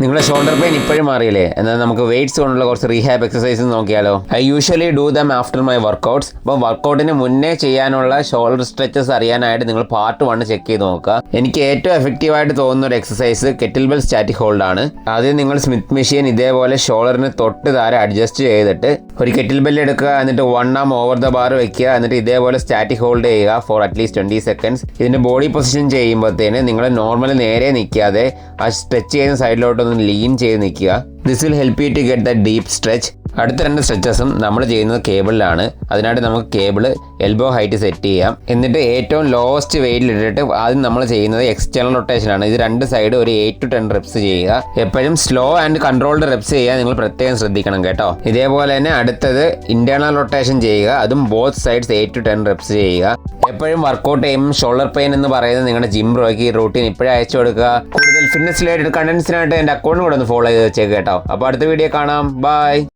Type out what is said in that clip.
നിങ്ങളുടെ shoulder pain ഇപ്പോഴും മാറിയില്ലേ? എന്നാൽ നമുക്ക് വെയിറ്റ്സ് കൊണ്ടുള്ള കുറച്ച് റീഹാബ് എക്സസൈസ് നോക്കിയാലോ? I usually do dum after my workouts. അപ്പോൾ വർക്കൗട്ടിന് മുന്നേ ചെയ്യാനുള്ള ഷോൾഡർ സ്ട്രെച്ചസ് അറിയാനായിട്ട് നിങ്ങൾ പാർട്ട് 1 ചെക്ക് ചെയ്ത് നോക്കുക. എനിക്ക് ഏറ്റവും എഫക്റ്റീവായിട്ട് തോന്നുന്ന ഒരു exercise kettle bell static hold ആണ്. ആദ്യം നിങ്ങൾ സ്മിത്ത് മെഷീൻ ഇതേപോലെ ഷോൾഡറിന് തൊട്ട് താരെ അഡ്ജസ്റ്റ് ചെയ്തിട്ട് ഒരു കെറ്റിൽ ബെൽ എടുക്കുക, എന്നിട്ട് 1 arm ഓവർ ദ ബാർ വെക്കുക, എന്നിട്ട് ഇതേപോലെ സ്റ്റാറ്റിക് ഹോൾഡ് ചെയ്യുക ഫോർ അറ്റ്ലീസ്റ്റ് 20 seconds. ഇതിന്റെ ബോഡി പൊസിഷൻ ചെയ്യുമ്പോഴത്തേന് നിങ്ങൾ നോർമൽ നേരെ നിൽക്കാതെ ആ സ്ട്രെച്ച് ചെയ്യുന്ന സൈഡിലോട്ടൊന്ന് ലീൻ ചെയ്ത് നിൽക്കുക. This will help you to get the deep stretch. അടുത്ത 2 സ്ട്രെച്ചസും നമ്മൾ ചെയ്യുന്നത് കേബിളിലാണ്. അതിനായിട്ട് നമുക്ക് കേബിൾ എൽബോ ഹൈറ്റ് സെറ്റ് ചെയ്യാം. എന്നിട്ട് ഏറ്റവും ലോവസ്റ്റ് വെയിറ്റിൽ ഇട്ടിട്ട് ആദ്യം നമ്മൾ ചെയ്യുന്നത് എക്സ്റ്റേണൽ റൊട്ടേഷൻ ആണ്. ഇത് 2 സൈഡ് ഒരു 8 to 10 reps ചെയ്യുക. എപ്പോഴും സ്ലോ ആൻഡ് കൺട്രോൾഡ് റെപ്സ് ചെയ്യാൻ നിങ്ങൾ പ്രത്യേകം ശ്രദ്ധിക്കണം കേട്ടോ. ഇതേപോലെ തന്നെ അടുത്തത് ഇന്റേണൽ റൊട്ടേഷൻ ചെയ്യുക. അതും ബോത്ത് സൈഡ്സ് 8 to 10 reps ചെയ്യുക. എപ്പോഴും വർക്കൗട്ട് ചെയ്യുമ്പോൾ ഷോൾഡർ പെയിൻ എന്ന് പറയുന്നത് നിങ്ങളുടെ ജിം ബ്രോയ്ക്ക് ഈ റൂട്ടീൻ ഇപ്പോഴും അയച്ചു കൊടുക്കുക. കൂടുതൽ ഫിറ്റ്നസ് റിലേറ്റഡ് കണ്ടന്റ്സിനായിട്ട് എൻ്റെ അക്കൗണ്ട് കൂടെ ഒന്ന് ഫോളോ ചെയ്ത് വെച്ചേക്ക് കേട്ടോ. അപ്പോൾ അടുത്ത വീഡിയോ കാണാം. ബൈ.